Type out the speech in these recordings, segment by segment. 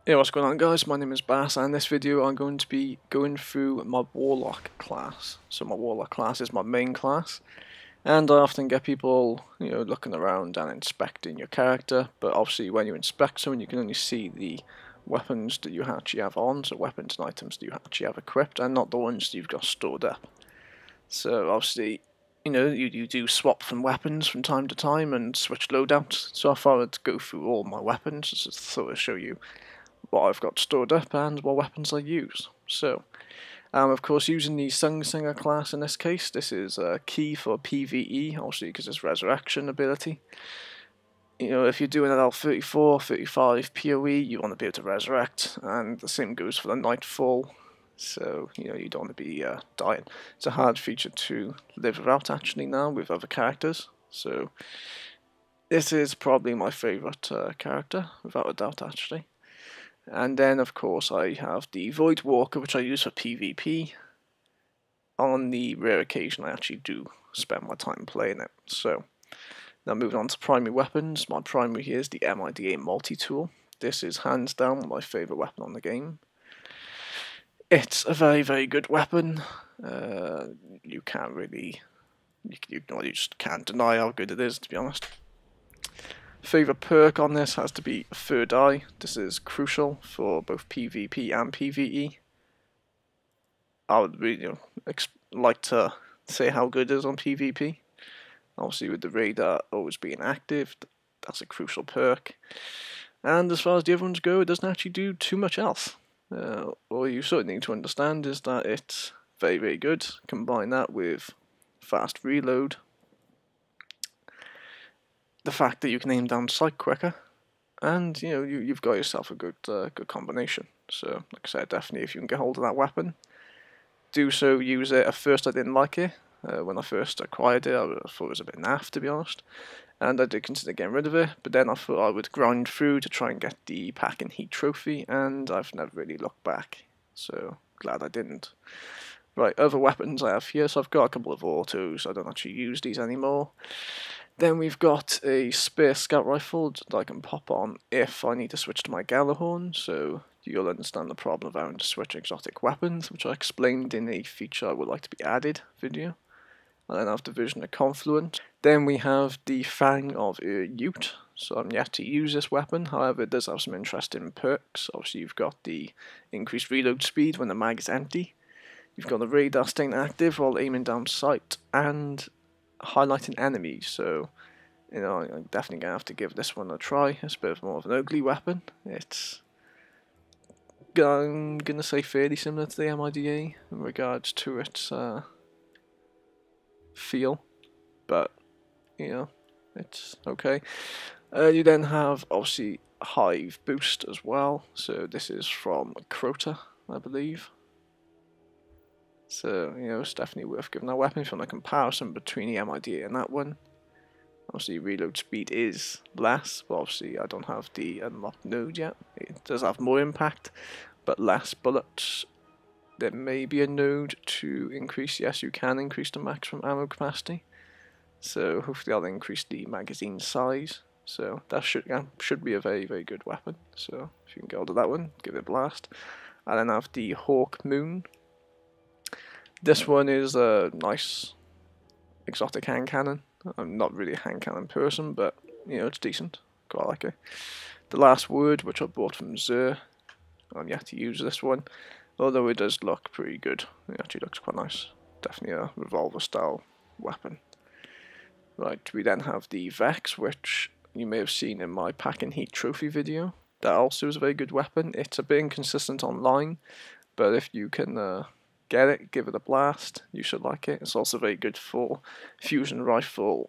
Hey, what's going on guys, my name is Bass, and in this video I'm going to be going through my Warlock class. So my Warlock class is my main class, and I often get people, looking around and inspecting your character, but obviously when you inspect someone you can only see the weapons that you actually have on, so weapons and items that you actually have equipped, and not the ones that you've got stored up. So obviously, you do swap from weapons from time to time and switch loadouts, so I thought I'd go through all my weapons just to sort of show you what I've got stored up and what weapons I use. So, of course, using the Sungsinger class in this case, this is key for PvE, obviously because it's resurrection ability. If you're doing an L34, 35 PoE, you want to be able to resurrect, and the same goes for the Nightfall. So, you don't want to be dying. It's a hard feature to live without actually now with other characters. So, this is probably my favourite character, without a doubt actually. And then, of course, I have the Void Walker, which I use for PvP. On the rare occasion, I actually do spend my time playing it. So, now moving on to primary weapons. My primary here is the MSI A10 multi-tool. This is hands down my favourite weapon on the game. It's a very, very good weapon. You can't really, you just can't deny how good it is, to be honest. Favourite perk on this has to be Third Eye. This is crucial for both PvP and PvE. I would really like to say how good it is on PvP. Obviously with the radar always being active, that's a crucial perk. And as far as the other ones go, it doesn't actually do too much else. All you sort of need to understand is that it's very, very good. Combine that with fast reload, the fact that you can aim down sight quicker, and you've got yourself a good combination. So like I said, definitely if you can get hold of that weapon, do so, use it. At first I didn't like it. When I first acquired it, I thought it was a bit naff, to be honest, and I did consider getting rid of it, but then I thought I would grind through to try and get the Pack and Heat trophy, and I've never really looked back, so glad I didn't. Right, other weapons I have here, so I've got a couple of autos. I don't actually use these anymore. Then we've got a spare scout rifle that I can pop on if I need to switch to my Gallahorn, so you'll understand the problem of having to switch exotic weapons, which I explained in a feature I would like to be added video. And then I have the Vision of Confluence. Then we have the Fang of Ute, so I'm yet to use this weapon, however it does have some interesting perks. Obviously you've got the increased reload speed when the mag is empty, you've got the radar staying active while aiming down sight, and highlighting enemies, so I'm definitely gonna have to give this one a try. It's a bit more of an ugly weapon. It's I'm gonna say fairly similar to the MSI in regards to its feel, but it's okay. You then have obviously Hive Boost as well, so this is from Crota, I believe. So, it's definitely worth giving that weapon from a comparison between the MSI and that one. Obviously, reload speed is less, but obviously I don't have the unlocked node yet. It does have more impact, but less bullets. There may be a node to increase, yes, you can increase the maximum ammo capacity. So, hopefully I'll increase the magazine size. So, that should be a very, very good weapon. So, if you can get hold of that one, give it a blast. And then I have the Hawk Moon. This one is a nice exotic hand cannon. I'm not really a hand cannon person, but it's decent. Quite like it. The Last Word, which I bought from Zer. I'm yet to use this one, although it does look pretty good. It actually looks quite nice. Definitely a revolver style weapon. Right, we then have the Vex, which you may have seen in my Pack and Heat trophy video. That also is a very good weapon. It's a bit inconsistent online, but if you can get it, give it a blast, you should like it. It's also very good for fusion rifle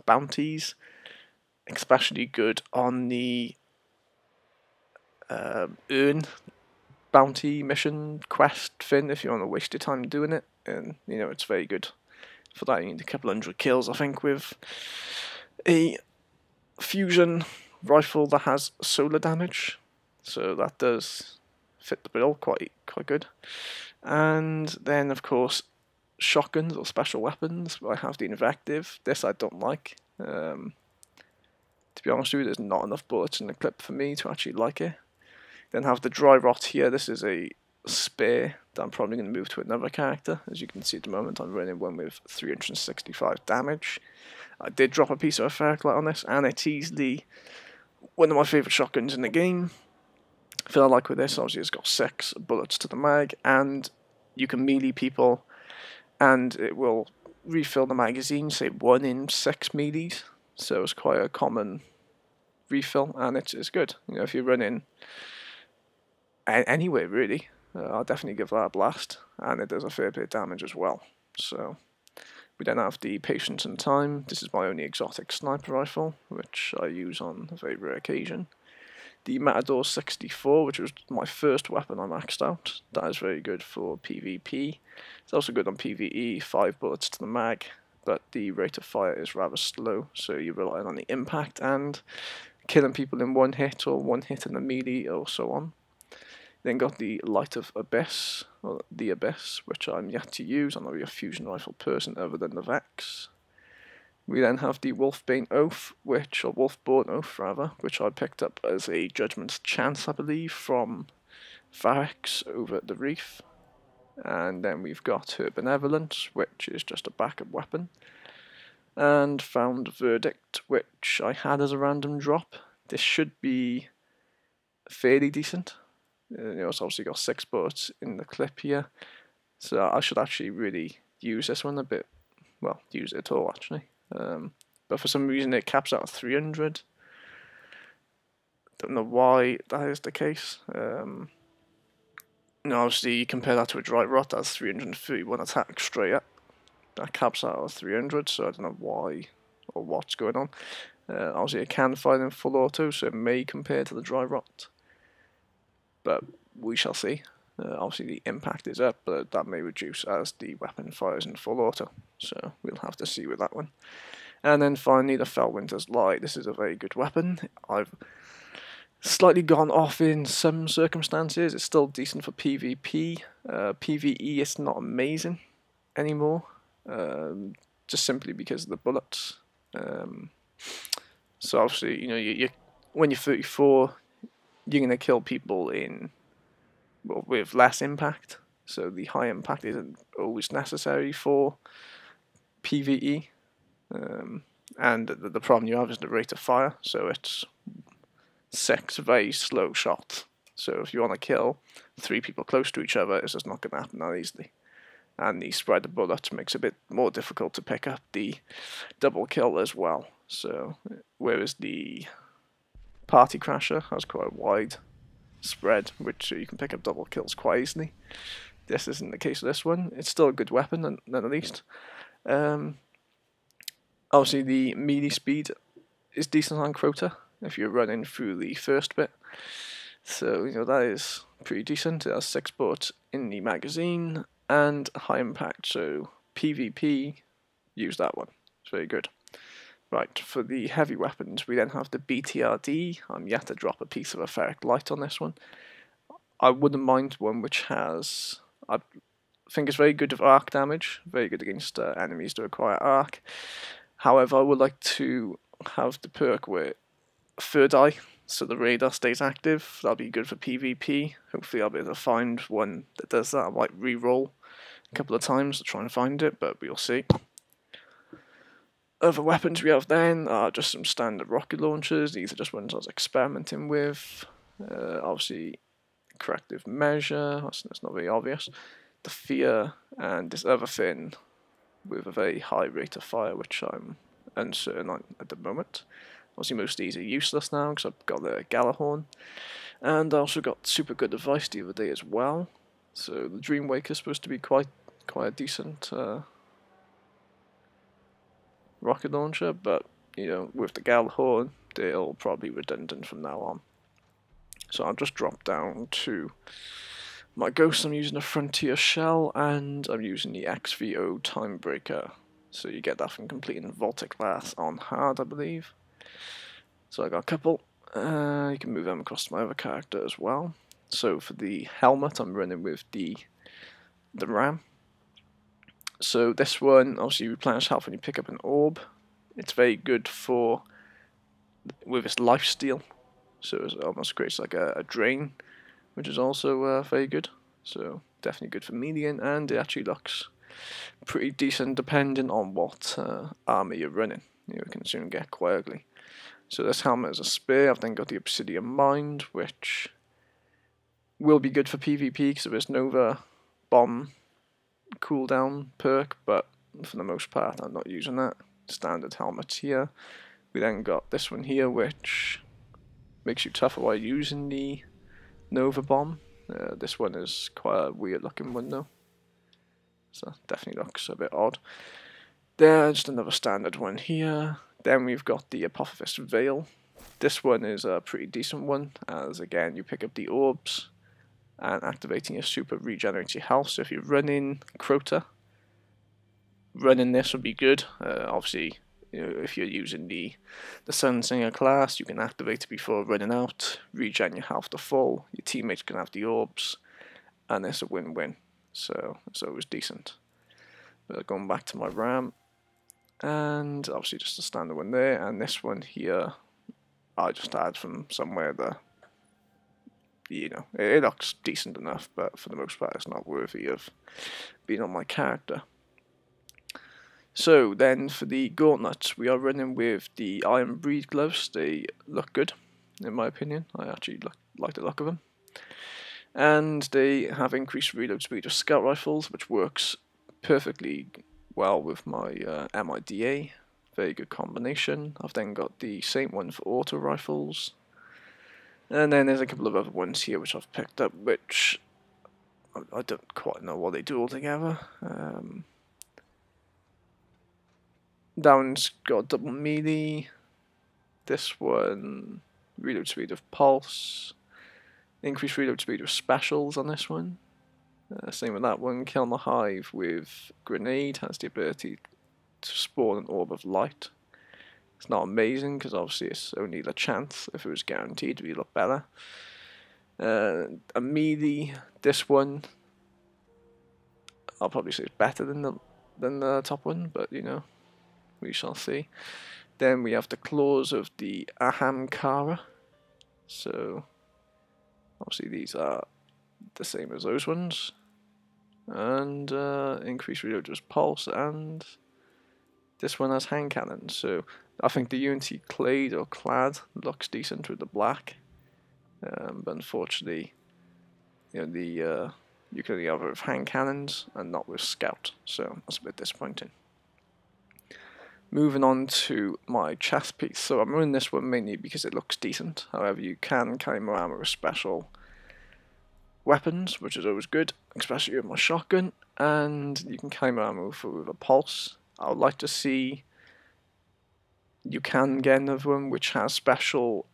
bounties, especially good on the earn bounty mission quest thing if you want to waste your time doing it, and it's very good for that. You need a couple hundred kills I think with a fusion rifle that has solar damage, so that does fit the bill quite good. And then of course shotguns or special weapons. I have the Invective. This I don't like. To be honest with you, there's not enough bullets in the clip for me to actually like it. Then have the dry rot here. This is a spare that I'm probably going to move to another character. As you can see at the moment, I'm running one with 365 damage. I did drop a piece of ferric light on this, and it's easily one of my favourite shotguns in the game. I feel like with this, obviously it's got 6 bullets to the mag, and you can melee people, and it will refill the magazine, say 1 in 6 melees, so it's quite a common refill, and it's good. You know, if you're running anyway, really, I'll definitely give that a blast, and it does a fair bit of damage as well. So we then have the Patience and Time. This is my only exotic sniper rifle, which I use on a very rare occasion. The Matador 64, which was my first weapon I maxed out. That is very good for PvP. It's also good on PvE, 5 bullets to the mag, but the rate of fire is rather slow, so you're relying on the impact and killing people in 1 hit, or 1 hit in the melee, or so on. Then got the Light of Abyss, or the Abyss, which I'm yet to use. I'm not really a fusion rifle person other than the Vex. We then have the Wolfbane Oath, or Wolfborn Oath rather, which I picked up as a Judgment's Chance, I believe, from Varix over at the Reef. And then we've got her Benevolence, which is just a backup weapon. And Found Verdict, which I had as a random drop. This should be fairly decent. It's obviously got 6 bullets in the clip here, so I should actually really use this one a bit. Well, use it at all actually. But for some reason it caps out at 300. Don't know why that is the case. Obviously you compare that to a dry rot, that's 331 attack straight up. That caps out at 300, so I don't know why or what's going on. Obviously it can fire in full auto, so it may compare to the dry rot, but we shall see. Obviously the impact is up, but that may reduce as the weapon fires in full auto, so we'll have to see with that one. And then finally the Fellwinter's Light. This is a very good weapon. I've slightly gone off in some circumstances. It's still decent for PvP. PvE it's not amazing anymore, just simply because of the bullets. So obviously, you when you're 34, you're going to kill people with less impact, so the high impact isn't always necessary for PvE. And the problem you have is the rate of fire, so it's 6 very slow shots. So if you want to kill 3 people close to each other, it's just not going to happen that easily. And the spread of bullets makes it a bit more difficult to pick up the double kill as well. So whereas the Party Crasher has quite a wide spread, which you can pick up double kills quite easily, this isn't the case with this one. It's still a good weapon, none at least. Obviously the melee speed is decent on Crota if you're running through the first bit, so that is pretty decent. It has 6 bullets in the magazine and high impact, so PvP, use that one, it's very good. Right, for the heavy weapons, we then have the BTRD. I'm yet to drop a piece of a ferric light on this one. I wouldn't mind one which has, I think it's very good with arc damage, very good against enemies that require arc. However, I would like to have the perk where third eye, so the radar stays active. That'll be good for PvP. Hopefully I'll be able to find one that does that. I might re-roll a couple of times to try and find it, but we'll see. Other weapons we have then are just some standard rocket launchers. These are just ones I was experimenting with. Obviously, corrective measure, that's not very obvious. The fear, and this other thing with a very high rate of fire, which I'm uncertain on at the moment. Obviously most of these are useless now because I've got the Galahorn. And I also got super good advice the other day as well. So the Dreamwake is supposed to be quite a decent rocket launcher, but with the Galahorn they'll probably be redundant from now on. So I'll just drop down to my Ghost. I'm using a Frontier Shell, and I'm using the XVO Timebreaker. So you get that from completing Voltic Bath on hard, I believe. So I got a couple. You can move them across to my other character as well. So for the helmet, I'm running with the Ram. So this one, obviously you replenish health when you pick up an orb. It's very good with its lifesteal. So it almost creates like a drain. which is also very good. So definitely good for medium, and it actually looks pretty decent depending on what armor you're running. It can soon get quite ugly. So this helmet is a spear. I've then got the Obsidian Mind, which will be good for PvP because of its Nova bomb cooldown perk, but for the most part I'm not using that. Standard helmets here. We then got this one here, which makes you tougher while using the Nova bomb. This one is quite a weird looking one though, so definitely looks a bit odd. There's another standard one here. Then we've got the Apophis Veil. This one is a pretty decent one, as again you pick up the orbs and activating your super regenerates your health. So if you're running Crota, running this would be good. Obviously, if you're using the Sunsinger class, you can activate it before running out, regen your health to full, your teammates can have the orbs, and it's a win-win. So it's always decent. But going back to my RAM, and obviously just a standard one there, and this one here I just had from somewhere that, it looks decent enough, but for the most part it's not worthy of being on my character. So then for the gauntlets, we are running with the Iron Breed gloves. They look good, in my opinion. I actually like the look of them. And they have increased reload speed of scout rifles, which works perfectly well with my MIDA. Very good combination. I've then got the same one for auto rifles. And then there's a couple of other ones here which I've picked up, which I don't quite know what they do altogether. That one's got double melee. This one, reload speed of pulse. Increased reload speed of specials on this one. Same with that one. Kill the Hive with grenade has the ability to spawn an orb of light. It's not amazing because obviously it's only the chance. If it was guaranteed, it would be a lot better. A melee, this one, I'll probably say it's better than the top one, but we shall see. Then we have the claws of the Ahamkara. So obviously these are the same as those ones. And increased reload with pulse, and this one has hand cannons. So I think the Unity Clad looks decent with the black. But unfortunately, you can only have it with hand cannons and not with scout. So that's a bit disappointing. Moving on to my chest piece. So I'm running this one mainly because it looks decent. However, you can carry more ammo with special weapons, which is always good, especially with my shotgun. And you can carry more ammo with a pulse. I would like to see you can get another one which has special,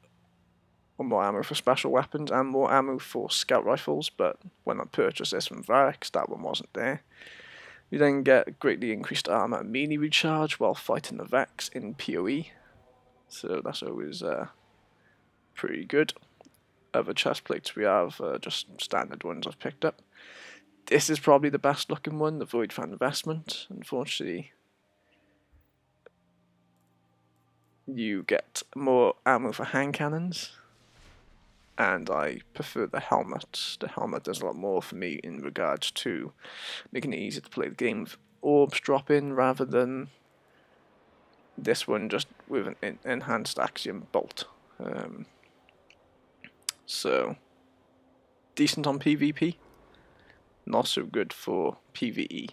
or more ammo for special weapons and more ammo for scout rifles. But when I purchased this from Varex, that one wasn't there. You then get greatly increased armor and melee recharge while fighting the Vex in PoE, so that's always pretty good. Other chest plates we have just standard ones I've picked up. This is probably the best looking one, the Void Fan Investment. Unfortunately, you get more ammo for hand cannons, and I prefer the helmet. The helmet does a lot more for me in regards to making it easier to play the game with orbs drop in rather than this one just with an enhanced axiom bolt. So decent on PvP, not so good for PvE.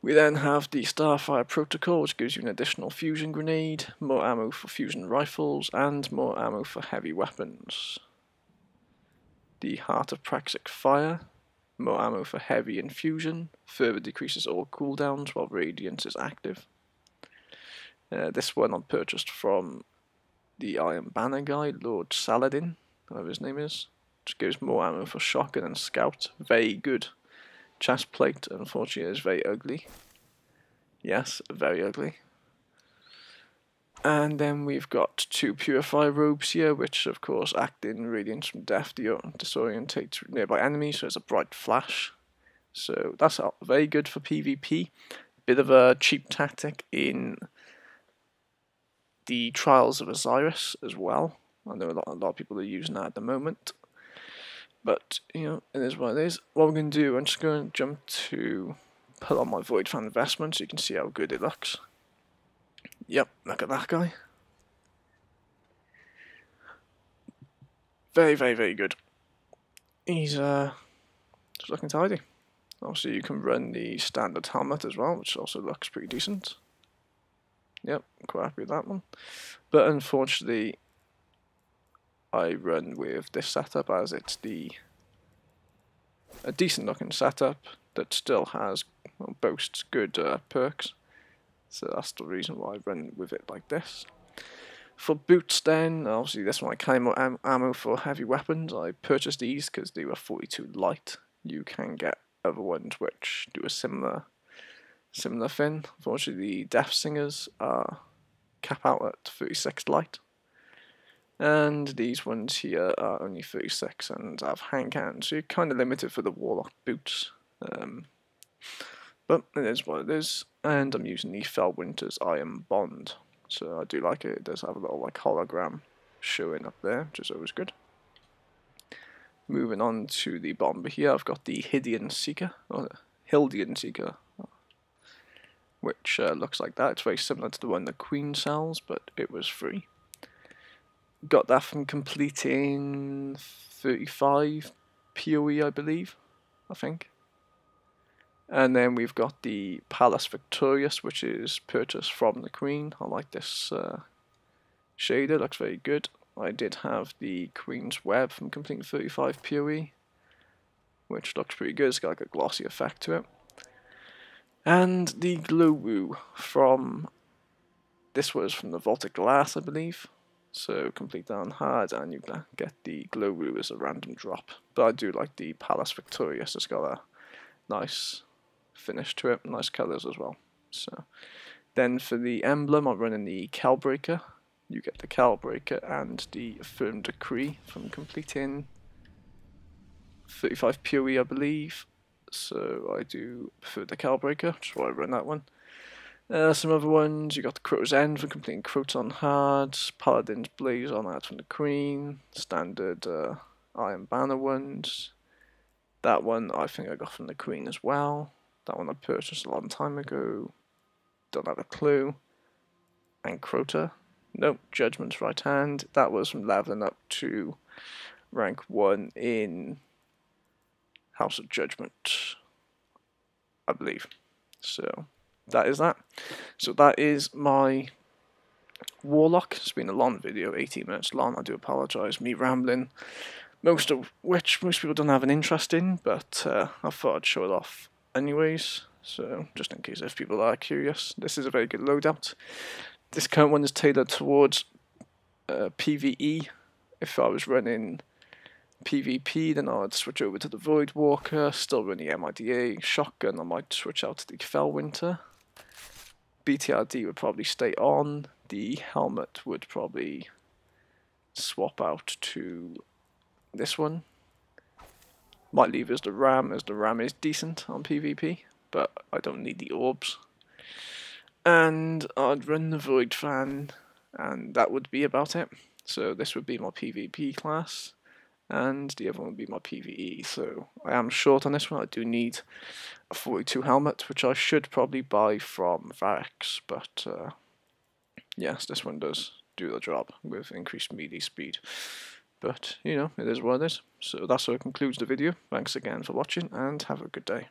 We then have the Starfire Protocol, which gives you an additional fusion grenade, more ammo for fusion rifles, and more ammo for heavy weapons. The Heart of Praxic Fire, more ammo for heavy and fusion, further decreases all cooldowns while Radiance is active. This one I purchased from the Iron Banner guy, Lord Saladin, whatever his name is, which gives more ammo for shotgun and scout. Very good chest plate. Unfortunately, it is very ugly. Yes, very ugly. And then we've got two Purify robes here, which of course act in radiance from death, disorientate nearby enemies, so it's a bright flash. So that's very good for PvP. Bit of a cheap tactic in the Trials of Osiris as well. I know a lot of people are using that at the moment. But, you know, it is what it is. What we're going to do, I'm just going to jump to put on my Void Fan investment so you can see how good it looks. Yep, look at that guy. Very, very, very good. He's just looking tidy. Obviously you can run the standard helmet as well, which also looks pretty decent. Yep, quite happy with that one. But unfortunately, I run with this setup as it's a decent looking setup that still has, well, boasts good perks. So that's the reason why I run with it like this. For boots then, obviously this one I came out ammo for heavy weapons. I purchased these because they were 42 light. You can get other ones which do a similar thing. Unfortunately the Death Singers are cap out at 36 light. And these ones here are only 36 and have handcans, so you're kind of limited for the Warlock boots. But it is what it is, and I'm using the Felwinter's Iron Bond. So I do like it. It does have a little like hologram showing up there, which is always good. Moving on to the bomber here, I've got the Hildian Seeker, which looks like that. It's very similar to the one the Queen sells, but it was free. Got that from completing 35 PoE, I believe, I think. And then we've got the Pallas Victorious, which is purchased from the Queen. I like this shader, looks very good. I did have the Queen's Web from completing 35 PoE, which looks pretty good. It's got like a glossy effect to it. And the Glow from, this was from the Vaulted Glass, I believe. So complete that on hard and you get the Glow as a random drop. But I do like the Pallas Victorious, it's got a nice finish to it, nice colours as well. So then for the emblem I'm running the Calbreaker. You get the Calbreaker and the Firm Decree from completing 35 PoE, I believe. So I do prefer the Calbreaker, which is why I run that one. Some other ones, you got the Crota's End for completing Crota on hard, Paladin's Blaze on hard from the Queen, standard Iron Banner ones. That one I think I got from the Queen as well. That one I purchased a long time ago. Don't have a clue. And Crota. Nope, Judgment's Right Hand. That was from leveling up to rank 1 in House of Judgment, I believe. So that is that. So that is my Warlock. It's been a long video, 18 minutes long. I do apologise, me rambling. Most of which most people don't have an interest in, but I thought I'd show it off anyways. So just in case if people are curious, this is a very good loadout. This current one is tailored towards PvE. If I was running PvP, then I'd switch over to the Voidwalker. Still running MIDA shotgun, I might switch out to the Felwinter. BTRD would probably stay on. The helmet would probably swap out to this one. Might leave as the Ram is decent on PvP, but I don't need the orbs. And I'd run the Void Fan, and that would be about it. So this would be my PvP class, and the other one would be my PvE. So I am short on this one. I do need a 42 helmet, which I should probably buy from Varex, but yes, this one does do the job with increased melee speed. But, you know, it is what it is. So that's what concludes the video. Thanks again for watching, and have a good day.